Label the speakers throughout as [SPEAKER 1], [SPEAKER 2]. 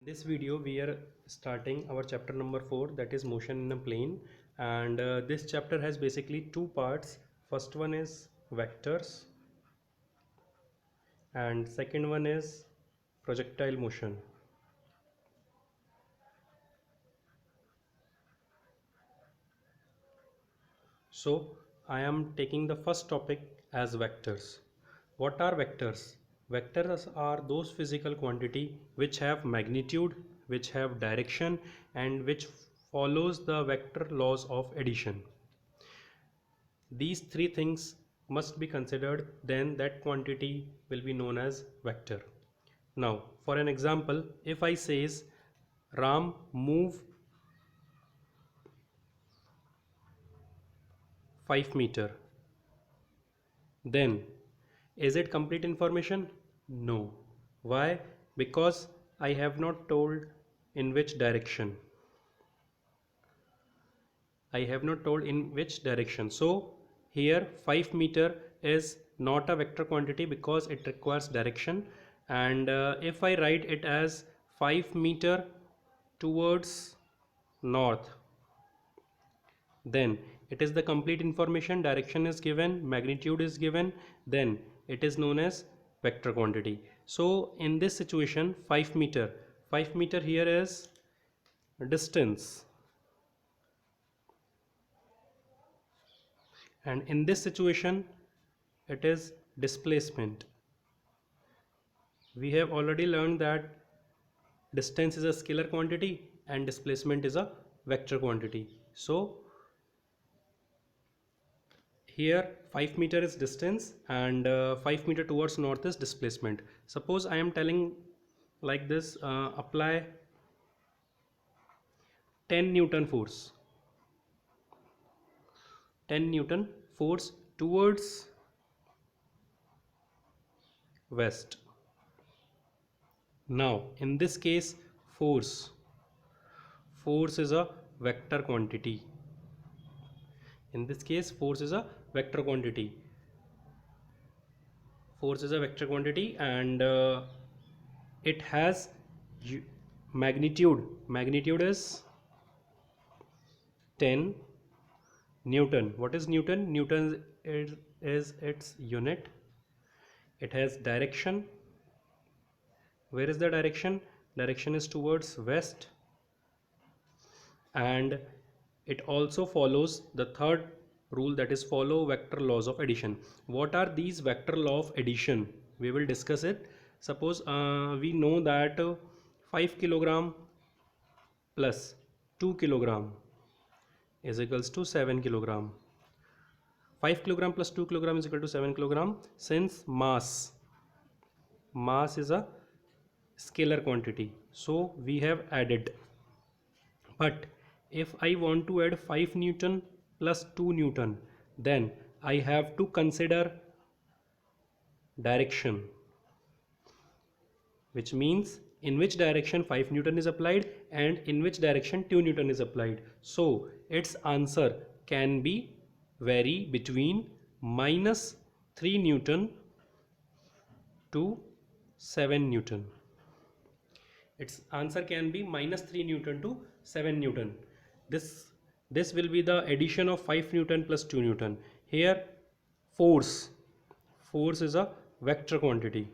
[SPEAKER 1] This video we are starting our chapter number 4, that is motion in a plane, and this chapter has basically two parts. First one is vectors and second one is projectile motion. So I am taking the first topic as vectors. What are vectors? Vectors are those physical quantity which have magnitude, which have direction, and which follows the vector laws of addition. These three things must be considered, then that quantity will be known as vector. Now for an example, if I says Ram move 5 meter, then is it complete information? No. Why? Because I have not told in which direction. I have not told in which direction. So here 5 meter is not a vector quantity because it requires direction, and if I write it as 5 meter towards north, then it is the complete information. Direction is given, magnitude is given, then it is known as vector quantity. So in this situation 5 meter here is distance, and in this situation it is displacement. We have already learned that distance is a scalar quantity and displacement is a vector quantity. So here 5 meter is distance and 5 meter towards north is displacement. Suppose I am telling like this, apply 10 Newton force, 10 Newton force towards west. Now in this case force is a vector quantity. In this case force is a vector quantity. Force is a vector quantity and it has magnitude. Magnitude is 10 Newton. What is Newton? Newton is its unit. It has direction. Where is the direction? Direction is towards west, and it also follows the third rule, that is follow vector laws of addition. What are these vector law of addition? We will discuss it. Suppose we know that 5 kilogram plus 2 kilogram is equals to 7 kilogram. 5 kilogram plus 2 kilogram is equal to 7 kilogram. Since mass is a scalar quantity, so we have added. But if I want to add 5 Newton plus 2 Newton, then I have to consider direction, which means in which direction 5 Newton is applied and in which direction 2 Newton is applied. So its answer can be vary between minus 3 Newton to 7 Newton. Its answer can be minus 3 Newton to 7 Newton. This will be the addition of 5 Newton plus 2 Newton. Here force is a vector quantity.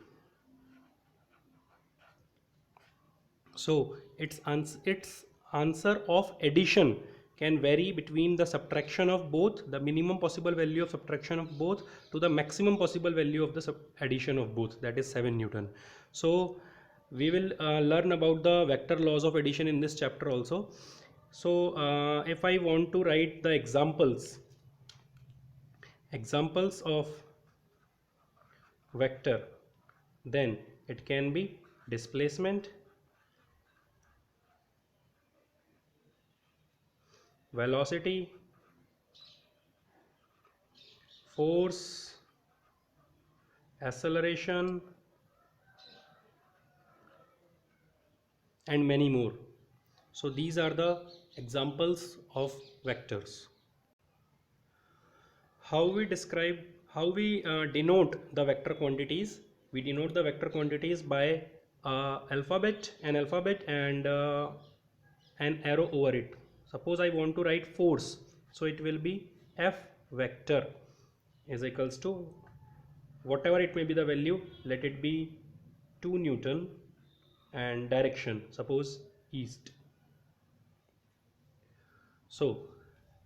[SPEAKER 1] So its answer of addition can vary between the subtraction of both, the minimum possible value of subtraction of both, to the maximum possible value of the addition of both, that is 7 Newton. So we will learn about the vector laws of addition in this chapter also. So if I want to write the examples of vector, then it can be displacement, velocity, force, acceleration, and many more. So these are the examples of vectors. How we denote the vector quantities? We denote the vector quantities by an alphabet and an arrow over it. Suppose I want to write force, so it will be F vector is equals to whatever it may be the value, let it be 2 Newton, and direction suppose east. So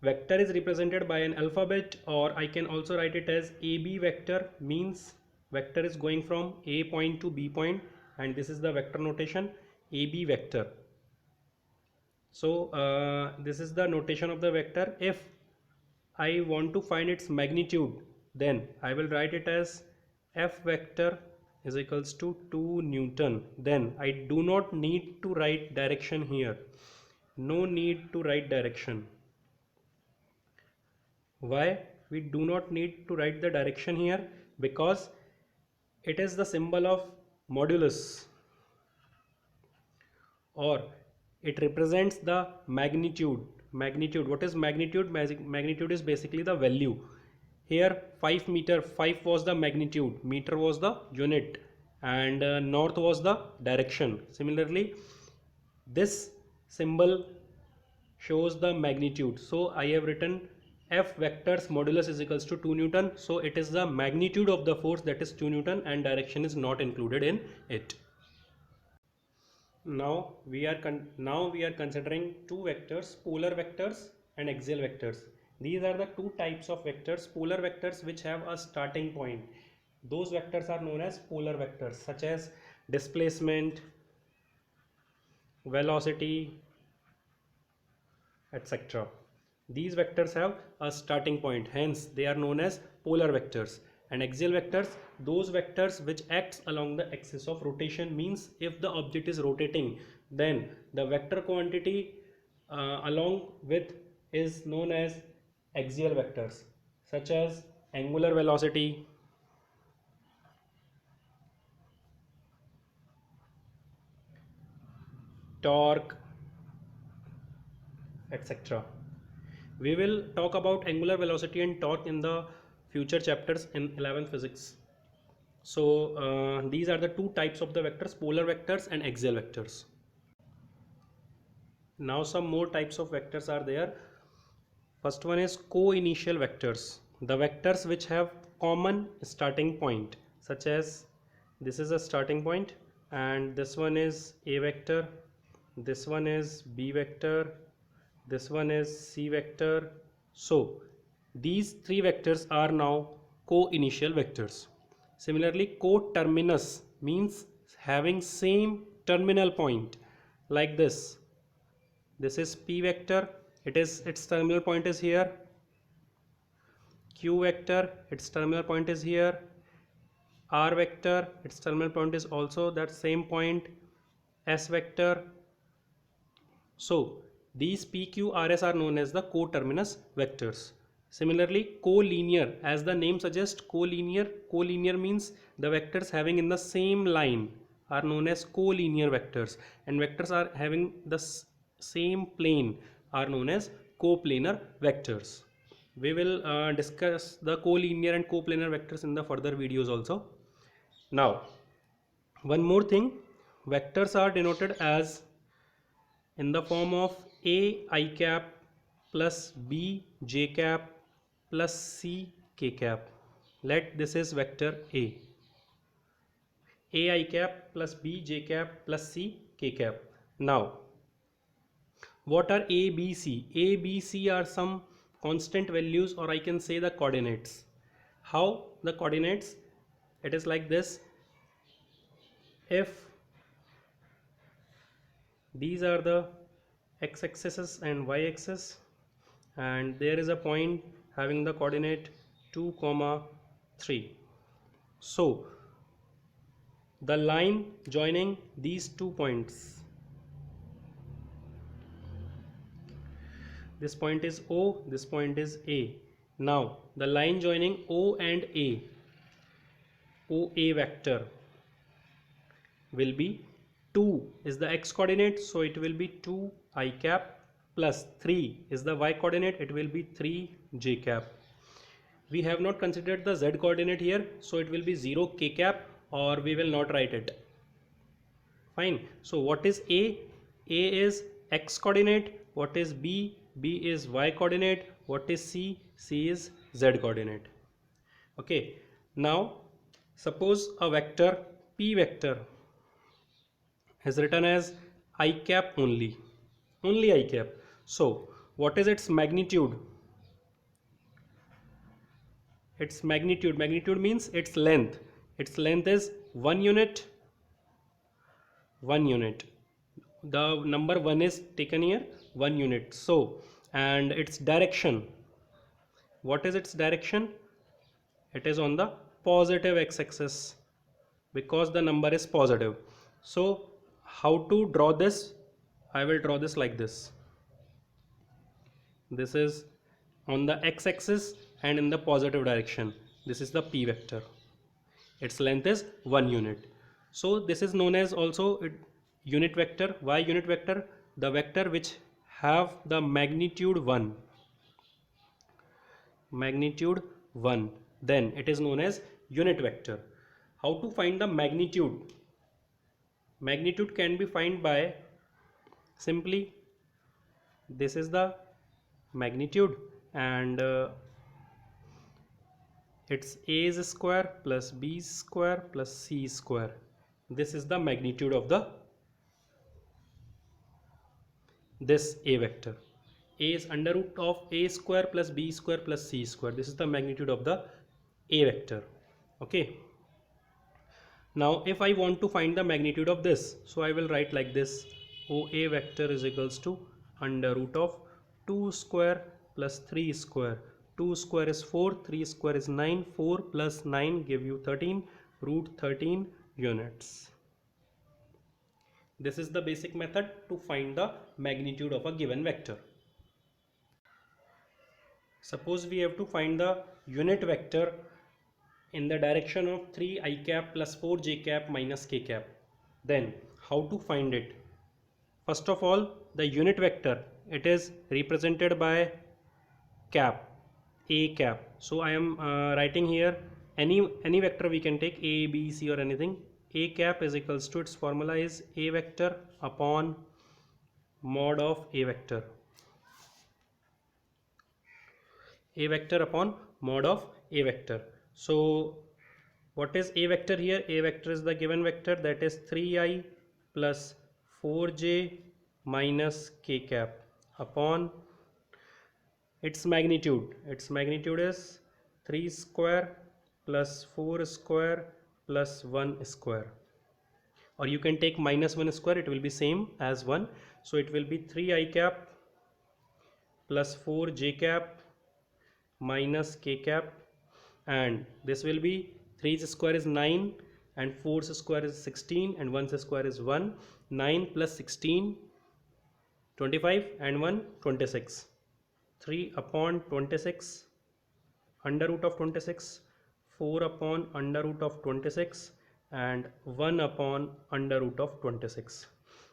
[SPEAKER 1] vector is represented by an alphabet, or I can also write it as AB vector, means vector is going from A point to B point, and this is the vector notation AB vector. So this is the notation of the vector. If I want to find its magnitude, then I will write it as F vector is equals to 2 Newton. Then I do not need to write direction here. No need to write direction. Why we do not need to write the direction here? Because it is the symbol of modulus, or it represents the magnitude. What is magnitude? Magnitude is basically the value. Here 5 meter, 5 was the magnitude, meter was the unit, and north was the direction. Similarly, this symbol shows the magnitude, so I have written F vector's modulus is equals to 2 Newton. So it is the magnitude of the force, that is 2 Newton, and direction is not included in it. Now we are considering two vectors, polar vectors and axial vectors. These are the two types of vectors. Polar vectors which have a starting point, those vectors are known as polar vectors, such as displacement, velocity, etc. These vectors have a starting point, hence they are known as polar vectors. And axial vectors, those vectors which acts along the axis of rotation, means if the object is rotating, then the vector quantity along with is known as axial vectors, such as angular velocity, torque, etc. We will talk about angular velocity and torque in the future chapters in 11th physics. So these are the two types of the vectors, polar vectors and axial vectors. Now some more types of vectors are there. First one is co-initial vectors, the vectors which have common starting point, such as this is a starting point, and this one is A vector, this one is B vector, this one is C vector. So these three vectors are now co-initial vectors. Similarly, coterminous means having same terminal point, like this. This is P vector, its terminal point is here. Q vector, its terminal point is here. R vector, its terminal point is also that same point. S vector. So these PQRS are known as the coterminous vectors. Similarly, collinear, as the name suggests, collinear means the vectors having in the same line are known as collinear vectors, and vectors are having the same plane are known as coplanar vectors. We will discuss the collinear and coplanar vectors in the further videos also. Now, one more thing, vectors are denoted as in the form of A I cap plus B j cap plus C k cap. Let this is vector A. A I cap plus B j cap plus C k cap. Now, what are A, B, C? A, B, C are some constant values, or I can say the coordinates. How the coordinates? It is like this. If these are the x-axis and y-axis, and there is a point having the coordinate 2, 3. So the line joining these 2 points, this point is O, this point is A. Now the line joining O and A, OA vector, will be 2 is the x coordinate, so it will be 2 I cap, plus 3 is the y coordinate, it will be 3 j cap. We have not considered the z coordinate here, so it will be 0 k cap, or we will not write it. Fine. So what is A? A is x coordinate. What is B? B is y coordinate. What is C? C is z coordinate. Okay. Now suppose a vector P vector is written as I cap only I cap. So what is its magnitude? Its magnitude means its length is 1 unit. 1 unit, the number 1 is taken here, 1 unit. So and its direction, what is its direction? It is on the positive x-axis because the number is positive. So how to draw this? I will draw this like this. This is on the x-axis and in the positive direction. This is the P vector. Its length is 1 unit. So this is known as also unit vector. Why unit vector? The vector which have the magnitude 1. Magnitude 1. Then it is known as unit vector. How to find the magnitude? Magnitude can be found by simply this is the magnitude and it's a square plus b square plus c square. This is the magnitude of this a vector. A is under root of a square plus b square plus c square. This is the magnitude of the a vector. Okay. Now if I want to find the magnitude of this, so I will write like this: OA vector is equals to under root of 2 square plus 3 square. 2 square is 4, 3 square is 9, 4 plus 9 give you 13, root 13 units. This is the basic method to find the magnitude of a given vector. Suppose we have to find the unit vector in the direction of 3 I cap plus 4 j cap minus k cap. Then how to find it? First of all, the unit vector, it is represented by cap, a cap. So I am writing here any vector we can take, a, b, c or anything. A cap is equals to, its formula is a vector upon mod of a vector. A vector upon mod of a vector. So what is a vector here? A vector is the given vector, that is 3i plus 4j minus k cap upon its magnitude. Its magnitude is 3 square plus 4 square plus 1 square. Or you can take minus 1 square, it will be same as 1. So it will be 3i cap plus 4j cap minus k cap, and this will be 3's square is 9 and 4's square is 16 and 1's square is 1. 9 plus 16, 25 and 1, 26. 3 upon 26 under root of 26, 4 upon under root of 26 and 1 upon under root of 26.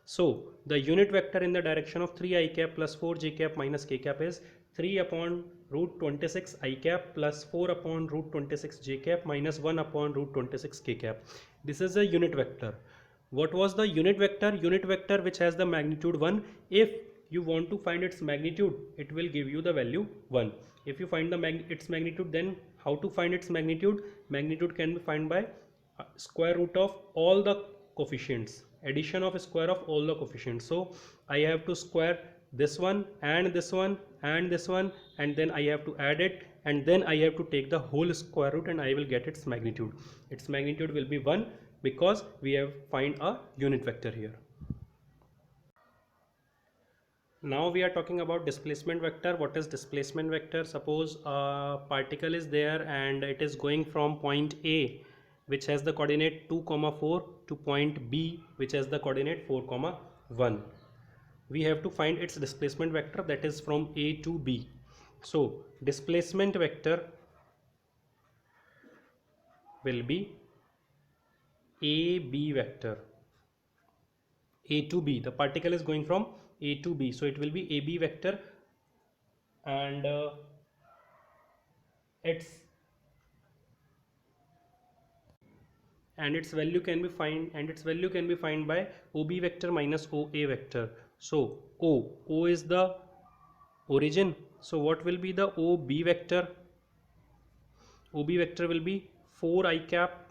[SPEAKER 1] So the unit vector in the direction of 3 I cap plus 4 j cap minus k cap is 3 upon root 26 I cap plus 4 upon root 26 j cap minus 1 upon root 26 k cap. This is a unit vector. What was the unit vector? Unit vector which has the magnitude 1. If you want to find its magnitude, it will give you the value 1. If you find its magnitude, then how to find its magnitude? Magnitude can be found by square root of all the coefficients, addition of square of all the coefficients. So I have to square this one and this one and this one, and then I have to add it, and then I have to take the whole square root and I will get its magnitude. Its magnitude will be 1 because we have find a unit vector here. Now we are talking about displacement vector. What is displacement vector? Suppose a particle is there and it is going from point A, which has the coordinate 2, 4 to point B, which has the coordinate 4, 1. We have to find its displacement vector, that is from A to B. So displacement vector will be AB vector. A to B, the particle is going from A to B, so it will be AB vector, and its and its value can be find by OB vector minus OA vector. So O is the origin. So what will be the OB vector? OB vector will be 4 I cap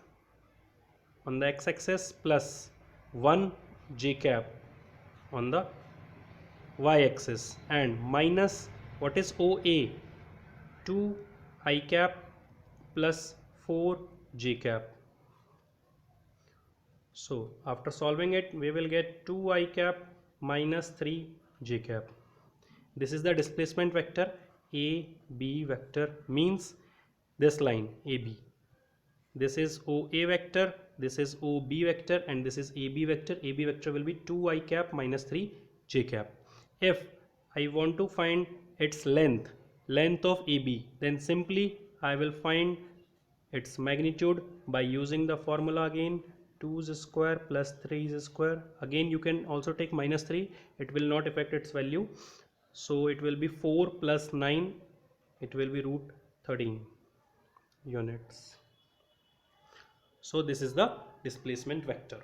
[SPEAKER 1] on the x-axis plus 1 j cap on the y-axis, and minus what is OA? 2 I cap plus 4 j cap. So after solving it, we will get 2 I cap minus 3 j cap. This is the displacement vector. AB vector means this line AB. This is OA vector, this is OB vector, and this is AB vector. AB vector will be 2 I cap minus 3 j cap. If I want to find its length of AB, then simply I will find its magnitude by using the formula again, 2's square plus 3's square. Again you can also take minus 3, it will not affect its value. So it will be 4 plus 9, it will be root 13 units. So this is the displacement vector.